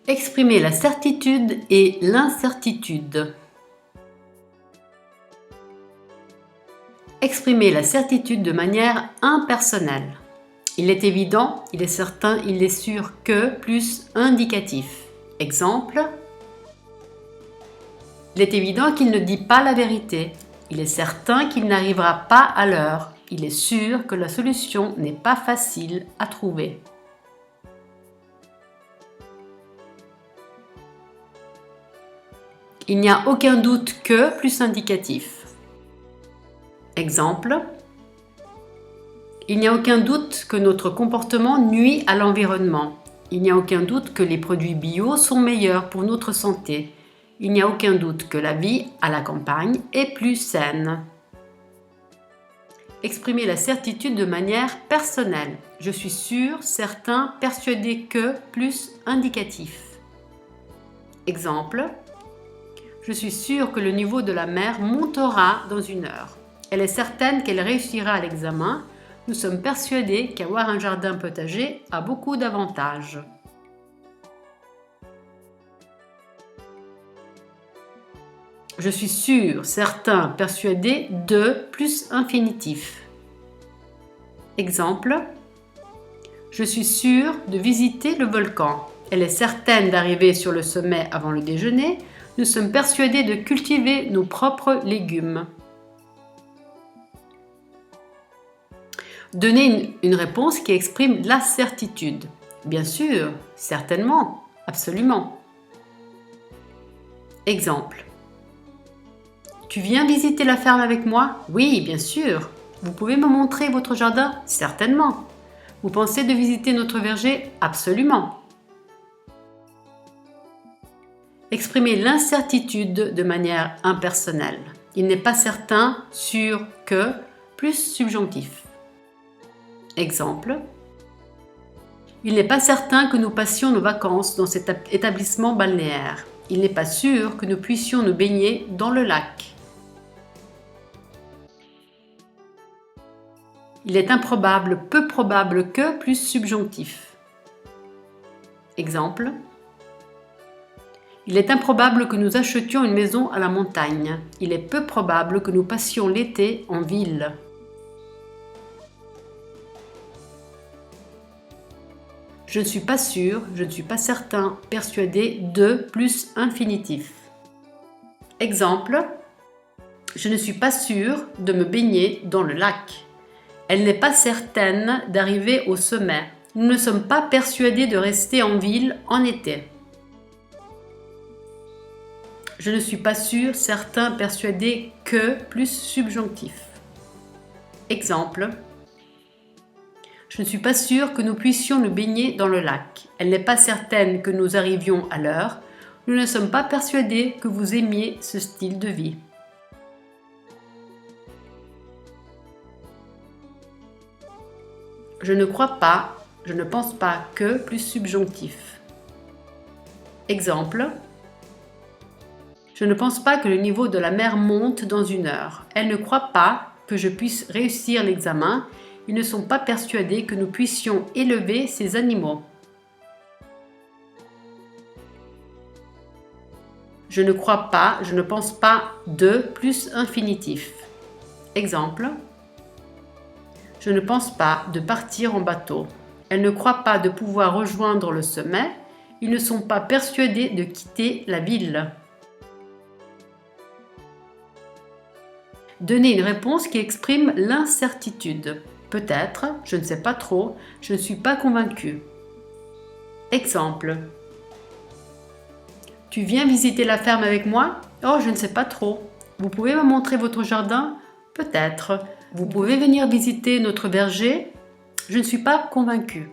Exprimer la certitude et l'incertitude. Exprimer la certitude de manière impersonnelle. Il est évident, il est certain, il est sûr que, plus indicatif. Exemple. Il est évident qu'il ne dit pas la vérité. Il est certain qu'il n'arrivera pas à l'heure. Il est sûr que la solution n'est pas facile à trouver. Il n'y a aucun doute que, plus indicatif. Exemple. Il n'y a aucun doute que notre comportement nuit à l'environnement. Il n'y a aucun doute que les produits bio sont meilleurs pour notre santé. Il n'y a aucun doute que la vie à la campagne est plus saine. Exprimer la certitude de manière personnelle. Je suis sûr, certain, persuadé que, plus indicatif. Exemple. Je suis sûre que le niveau de la mer montera dans 1 heure. Elle est certaine qu'elle réussira à l'examen. Nous sommes persuadés qu'avoir un jardin potager a beaucoup d'avantages. Je suis sûr, certain, persuadé de, plus infinitif. Exemple. Je suis sûre de visiter le volcan. Elle est certaine d'arriver sur le sommet avant le déjeuner. Nous sommes persuadés de cultiver nos propres légumes. Donnez une réponse qui exprime la certitude. Bien sûr, certainement, absolument. Exemple. Tu viens visiter la ferme avec moi? Oui, bien sûr. Vous pouvez me montrer votre jardin? Certainement. Vous pensez de visiter notre verger? Absolument. Exprimer l'incertitude de manière impersonnelle. Il n'est pas certain, sûr que, plus subjonctif. Exemple. Il n'est pas certain que nous passions nos vacances dans cet établissement balnéaire. Il n'est pas sûr que nous puissions nous baigner dans le lac. Il est improbable, peu probable que, plus subjonctif. Exemple. Il est improbable que nous achetions une maison à la montagne. Il est peu probable que nous passions l'été en ville. Je ne suis pas sûr, je ne suis pas certain, persuadé de, plus infinitif. Exemple. Je ne suis pas sûre de me baigner dans le lac. Elle n'est pas certaine d'arriver au sommet. Nous ne sommes pas persuadés de rester en ville en été. Je ne suis pas sûr, certain, persuadé que, plus subjonctif. Exemple. Je ne suis pas sûre que nous puissions nous baigner dans le lac. Elle n'est pas certaine que nous arrivions à l'heure. Nous ne sommes pas persuadés que vous aimiez ce style de vie. Je ne crois pas, je ne pense pas que, plus subjonctif. Exemple. Je ne pense pas que le niveau de la mer monte dans 1 heure. Elle ne croit pas que je puisse réussir l'examen. Ils ne sont pas persuadés que nous puissions élever ces animaux. Je ne crois pas, je ne pense pas de, plus infinitif. Exemple. Je ne pense pas de partir en bateau. Elle ne croit pas de pouvoir rejoindre le sommet. Ils ne sont pas persuadés de quitter la ville. Donnez une réponse qui exprime l'incertitude. Peut-être, je ne sais pas trop, je ne suis pas convaincu. Exemple. Tu viens visiter la ferme avec moi? Oh, je ne sais pas trop. Vous pouvez me montrer votre jardin? Peut-être. Vous pouvez venir visiter notre verger? Je ne suis pas convaincue.